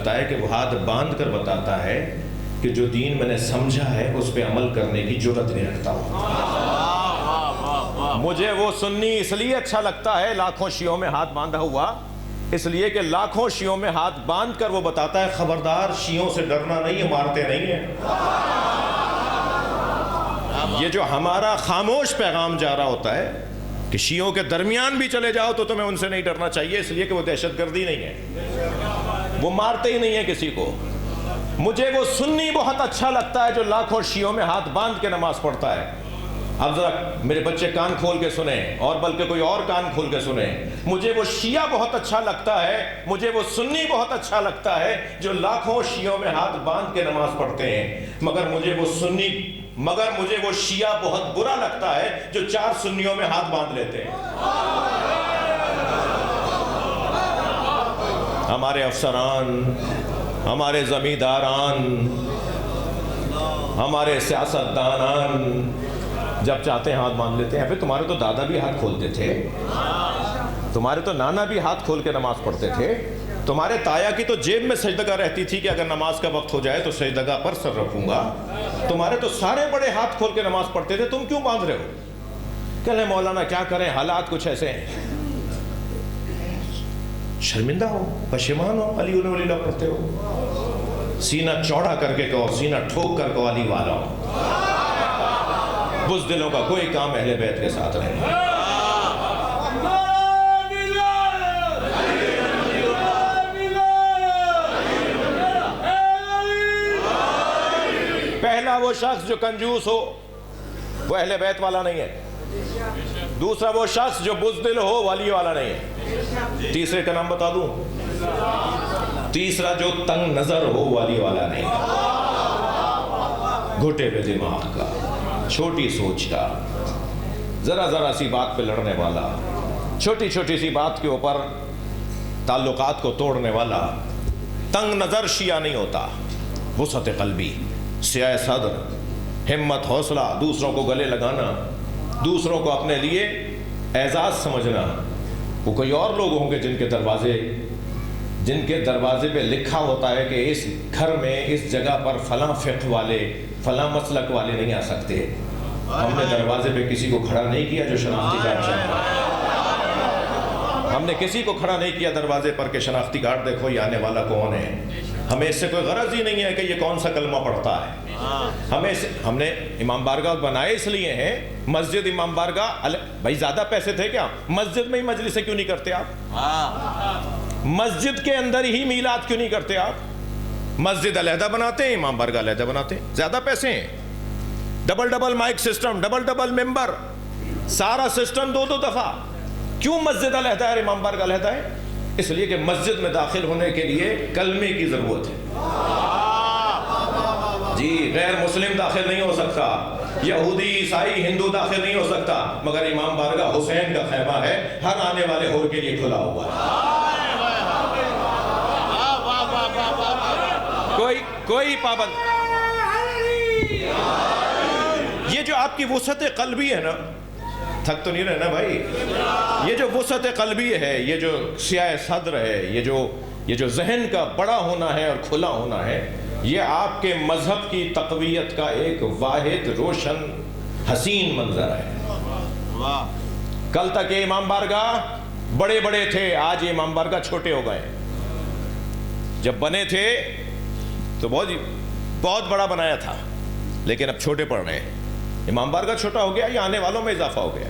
لگتا ہے کہ وہ ہاتھ باندھ کر بتاتا ہے کہ جو دین میں نے سمجھا ہے اس پہ عمل کرنے کی جرأت نہیں رکھتا ہوں۔ مجھے وہ سنی اس لیے اچھا لگتا ہے لاکھوں شیعوں میں ہاتھ باندھا ہوا، اس لیے کہ لاکھوں شیعوں میں ہاتھ باندھ کر وہ بتاتا ہے خبردار شیعوں سے ڈرنا نہیں ہے، مارتے نہیں ہیں۔ یہ جو ہمارا خاموش پیغام جا رہا ہوتا ہے کہ شیعوں کے درمیان بھی چلے جاؤ تو تمہیں ان سے نہیں ڈرنا چاہیے، اس لیے کہ وہ دہشت گردی نہیں ہے، وہ مارتے ہی نہیں ہیں کسی کو۔ مجھے وہ سنی بہت اچھا لگتا ہے جو لاکھوں شیعوں میں ہاتھ باندھ کے نماز پڑھتا ہے۔ اب ذرا میرے بچے کان کھول کے سنیں، اور بلکہ کوئی اور کان کھول کے سنیں، مجھے وہ شیعہ بہت اچھا لگتا ہے، مجھے وہ سنی بہت اچھا لگتا ہے جو لاکھوں شیعوں میں ہاتھ باندھ کے نماز پڑھتے ہیں، مگر مجھے وہ شیعہ بہت برا لگتا ہے جو 4 سنیوں میں ہاتھ باندھ لیتے ہیں۔ ہمارے افسران، ہمارے زمینداران، ہمارے سیاستدانان جب چاہتے ہیں ہاتھ باندھ لیتے ہیں۔ پھر تمہارے تو دادا بھی ہاتھ کھولتے تھے، تمہارے تو نانا بھی ہاتھ کھول کے نماز پڑھتے تھے، تمہارے تایا کی تو جیب میں سجدگاہ رہتی تھی کہ اگر نماز کا وقت ہو جائے تو سجدگاہ پر سر رکھوں گا، تمہارے تو سارے بڑے ہاتھ کھول کے نماز پڑھتے تھے، تم کیوں باندھ رہے ہو؟ کہنے مولانا کیا کریں، حالات کچھ ایسے ہیں۔ شرمندہ ہو، پشیمان ہو، علی ولی اللہ پڑھتے ہو، سینہ چوڑا کر کے کہو، سینہ ٹھوک کر کہو علی والا ہو۔ بزدلوں کا کوئی کام اہل بیت کے ساتھ نہیں۔ پہلا وہ شخص جو کنجوس ہو وہ اہل بیت والا نہیں ہے، دوسرا وہ شخص جو بزدل ہو والی والا نہیں ہے، تیسرے کا نام بتا دوں، تیسرا جو تنگ نظر ہو والی والا نہیں ہے، گھٹے پہ دماغ کا، چھوٹی سوچ کا، ذرا ذرا سی بات پہ لڑنے والا، چھوٹی چھوٹی سی بات کے اوپر تعلقات کو توڑنے والا، تنگ نظر شیعہ نہیں ہوتا، وسعت قلبی، سیاہ صدر، ہمت، حوصلہ، دوسروں کو گلے لگانا، دوسروں کو اپنے لیے اعزاز سمجھنا۔ وہ کوئی اور لوگ ہوں گے جن کے دروازے پہ لکھا ہوتا ہے کہ اس گھر میں اس جگہ پر فلاں فقہ والے، فلاں مسلک والے نہیں آ سکتے۔ ہم نے دروازے پہ کسی کو کھڑا نہیں کیا جو شناختی کارڈ چاہتا ہے، ہم نے کسی کو کھڑا نہیں کیا دروازے پر کہ شناختی کارڈ دیکھو یہ آنے والا کون ہے۔ ہمیں اس سے کوئی غرض ہی نہیں ہے کہ یہ کون سا کلمہ پڑھتا ہے۔ ہم نے امام بارگاہ بنائے اس لیے ہیں، مسجد امام بارگاہ، بھائی زیادہ پیسے تھے کیا؟ مسجد میں ہی مجلسیں کیوں نہیں کرتے آپ؟ مسجد کے اندر ہی میلاد کیوں نہیں کرتے آپ؟ مسجد علیحدہ بناتے ہیں، امام بارگاہ علیحدہ بناتے ہیں، زیادہ پیسے ہیں، ڈبل مائک سسٹم، ڈبل ممبر، سارا سسٹم 2 دفعہ، کیوں مسجد علیحدہ ہے امام بارگاہ علیحدہ ہے؟ اس لیے کہ مسجد میں داخل ہونے کے لیے کلمے کی ضرورت ہے۔ جی غیر مسلم داخل نہیں ہو سکتا، یہودی، عیسائی، ہندو داخل نہیں ہو سکتا، مگر امام بارگاہ حسین کا خیمہ ہے، ہر آنے والے حور کے لیے کھلا ہوا ہے۔ کوئی پابند، یہ جو آپ کی وسعت قلبی ہے نا، تھک تو نہیں رہے نا بھائی، یہ جو وسعت قلبی ہے، یہ جو سیاہ صدر ہے، یہ جو ذہن کا بڑا ہونا ہے اور کھلا ہونا ہے، یہ آپ کے مذہب کی تقویت کا ایک واحد روشن حسین منظر ہے۔ کل تک یہ امام بارگاہ بڑے بڑے تھے، آج یہ امام بارگاہ چھوٹے ہو گئے۔ جب بنے تھے تو بہت بڑا بنایا تھا، لیکن اب چھوٹے پڑ رہے ہیں۔ امام بارگاہ چھوٹا ہو گیا یا آنے والوں میں اضافہ ہو گیا؟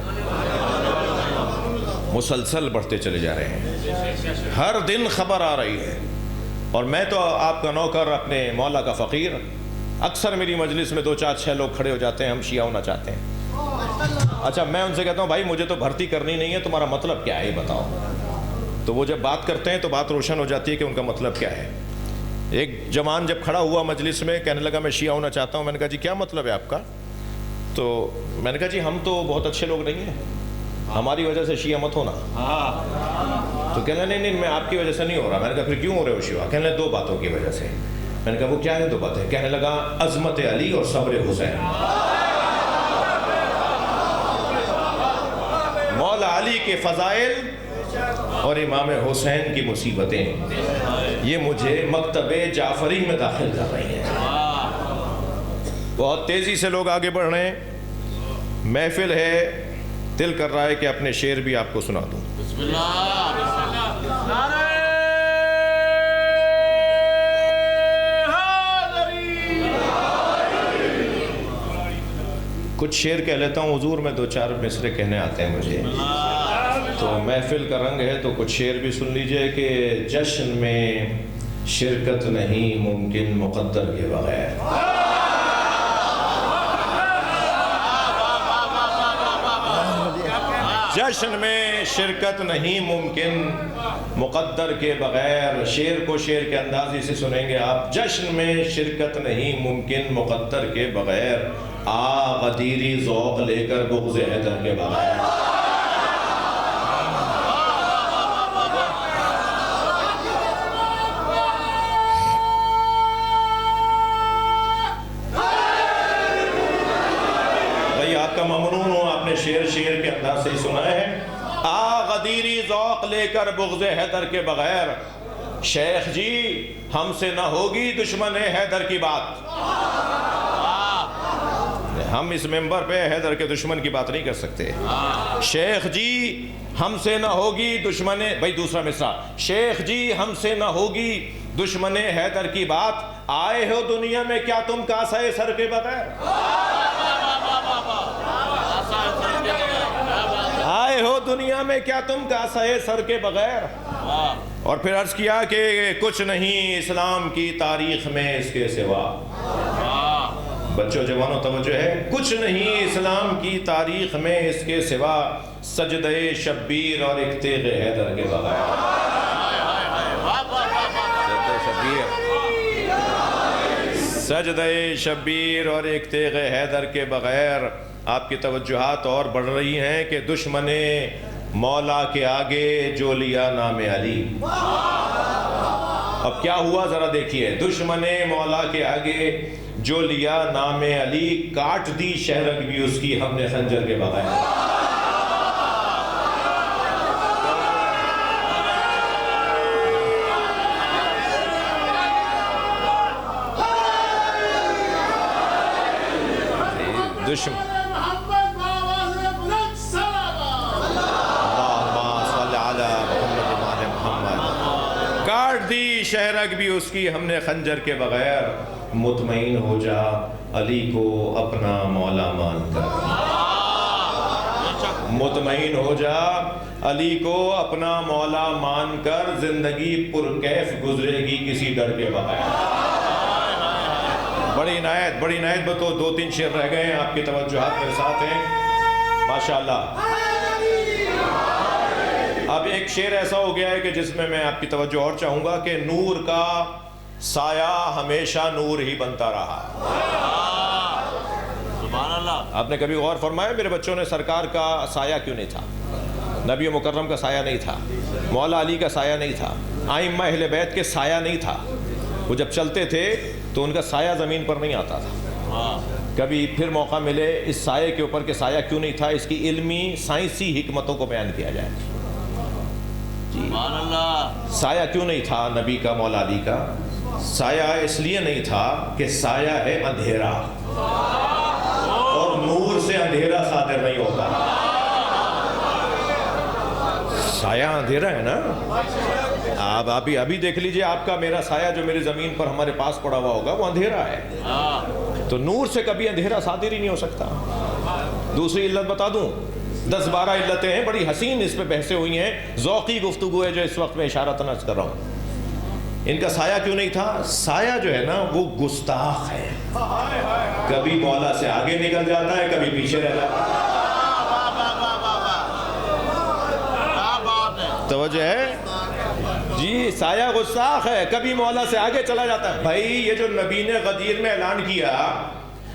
مسلسل بڑھتے چلے جا رہے ہیں، ہر دن خبر آ رہی ہے۔ اور میں تو آپ کا نوکر، اپنے مولا کا فقیر، اکثر میری مجلس میں 2 4 6 لوگ کھڑے ہو جاتے ہیں، ہم شیعہ ہونا چاہتے ہیں۔ اچھا میں ان سے کہتا ہوں بھائی مجھے تو بھرتی کرنی نہیں ہے، تمہارا مطلب کیا ہے یہ بتاؤ۔ تو وہ جب بات کرتے ہیں تو بات روشن ہو جاتی ہے کہ ان کا مطلب کیا ہے۔ ایک جوان جب کھڑا ہوا مجلس میں، کہنے لگا میں شیعہ ہونا چاہتا ہوں۔ میں نے کہا جی کیا مطلب ہے آپ کا؟ تو میں نے کہا جی ہم تو بہت اچھے لوگ نہیں ہیں، ہماری وجہ سے شیعہ مت ہونا۔ تو کہنے نہیں میں آپ کی وجہ سے نہیں ہو رہا۔ میں نے کہا پھر کیوں ہو رہے ہو شیعہ؟ کہنے 2 باتوں کی وجہ سے۔ میں نے کہا وہ کیا ہے 2 باتیں؟ کہنے لگا عظمت علی اور صبر حسین۔ مولا علی کے فضائل اور امام حسین کی مصیبتیں، یہ مجھے مکتب جعفری میں داخل کر رہی ہیں۔ بہت تیزی سے لوگ آگے بڑھ رہے ہیں، محفل ہے، دل کر رہا ہے کہ اپنے شعر بھی آپ کو سنا دوں۔ بسم اللہ۔ کچھ شعر کہہ لیتا ہوں حضور، میں 2-4 مصرے کہنے آتے ہیں مجھے، تو محفل کا رنگ ہے تو کچھ شعر بھی سن لیجئے کہ جشن میں شرکت نہیں ممکن مقدر کے بغیر۔ جشن میں شرکت نہیں ممکن مقدر کے بغیر۔ شعر کو شعر کے اندازی سے سنیں گے آپ۔ جشن میں شرکت نہیں ممکن مقدر کے بغیر، آ غدیری ذوق لے کر بغض حیدر کے بغیر۔ بھئی آپ کا ممنون ہوں، آپ نے شعر کے انداز سے ہی سنا ہے۔ آ غدیری ذوق لے کر بغض حیدر کے بغیر، شیخ جی ہم سے نہ ہوگی دشمن حیدر کی بات۔ ہم اس ممبر پہ حیدر کے دشمن کی بات نہیں کر سکتے۔ شیخ جی ہم سے نہ ہوگی دشمن، بھائی دوسرا مصرع، شیخ جی ہم سے نہ ہوگی دشمن حیدر کی بات، آئے ہو دنیا میں کیا تم کاسہ سر کے بغیر؟ آئے ہو دنیا میں کیا تم کاسہ سر کے بغیر؟ اور پھر عرض کیا کہ کچھ نہیں اسلام کی تاریخ میں اس کے سوا۔ بچوں جوانوں توجہ ہے، کچھ نہیں اسلام کی تاریخ میں اس کے سوا، سجدہ شبیر اور ایک تیغ حیدر کے بغیر۔ سجدہ شبیر اور ایک تیغ حیدر کے بغیر۔ آپ کی توجہات اور بڑھ رہی ہیں کہ دشمن مولا کے آگے جو لیا نام علی۔ اب کیا ہوا ذرا دیکھیے، دشمن مولا کے آگے جو لیا نام علی، کاٹ دی شہرگ بھی اس کی ہم نے خنجر کے بغیر۔ دشمن کاٹ دی شہرگ بھی اس کی ہم نے خنجر کے بغیر، مطمئن ہو جا علی کو اپنا مولا مان کر۔ مطمئن ہو جا علی کو اپنا مولا مان کر، زندگی پرکیف گزرے گی کسی ڈر کے بغیر۔ بڑی عنایت بتو، 2-3 شعر رہ گئے ہیں، آپ کی توجہات میرے ساتھ ہیں ماشاءاللہ۔ اب ایک شعر ایسا ہو گیا ہے کہ جس میں آپ کی توجہ اور چاہوں گا کہ نور کا سایہ ہمیشہ نور ہی بنتا رہا۔ سبحان اللہ۔ آپ نے کبھی غور فرمایا میرے بچوں نے سرکار کا سایہ کیوں نہیں تھا؟ نبی مکرم کا سایہ نہیں تھا، مولا علی کا سایہ نہیں تھا، ائمہ اہل بیت کے سایہ نہیں تھا۔ وہ جب چلتے تھے تو ان کا سایہ زمین پر نہیں آتا تھا۔ کبھی پھر موقع ملے اس سایے کے اوپر کہ سایہ کیوں نہیں تھا، اس کی علمی سائنسی حکمتوں کو بیان کیا جائے۔ سبحان اللہ۔ سایہ کیوں نہیں تھا نبی کا، مولا علی کا؟ سایہ اس لیے نہیں تھا کہ سایہ ہے اندھیرا، اور نور سے اندھیرا صادر نہیں ہوتا۔ سایہ اندھیرا ہے نا، آپ ابھی دیکھ لیجئے، آپ کا میرا سایہ جو میری زمین پر ہمارے پاس پڑا ہوا ہوگا وہ اندھیرا ہے، تو نور سے کبھی اندھیرا صادر ہی نہیں ہو سکتا۔ دوسری علت بتا دوں، 10-12 علتیں ہیں، بڑی حسین اس پہ بحثیں ہوئی ہیں، ذوقی گفتگو ہے جو اس وقت میں اشارتاً عرض کر رہا ہوں۔ ان کا سایہ کیوں نہیں تھا؟ سایہ جو ہے نا وہ گستاخ ہے، کبھی مولا سے آگے نکل جاتا ہے، کبھی پیچھے رہ جاتا ہے۔ توجہ ہے جی، سایہ گستاخ ہے، کبھی مولا سے آگے چلا جاتا ہے۔ بھائی یہ جو نبی نے غدیر میں اعلان کیا،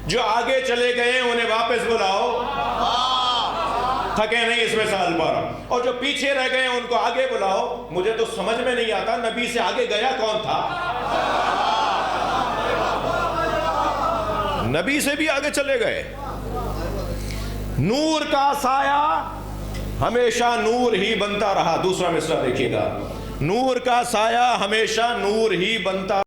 جو آگے چلے گئے انہیں واپس بلاؤ، تھکے نہیں اس میں سال پر، اور جو پیچھے رہ گئے ان کو آگے بلاؤ۔ مجھے تو سمجھ میں نہیں آتا نبی سے آگے گیا کون تھا؟ نبی سے بھی آگے چلے گئے۔ نور کا سایہ ہمیشہ نور ہی بنتا رہا۔ دوسرا مصرع دیکھیے گا، نور کا سایہ ہمیشہ نور ہی بنتا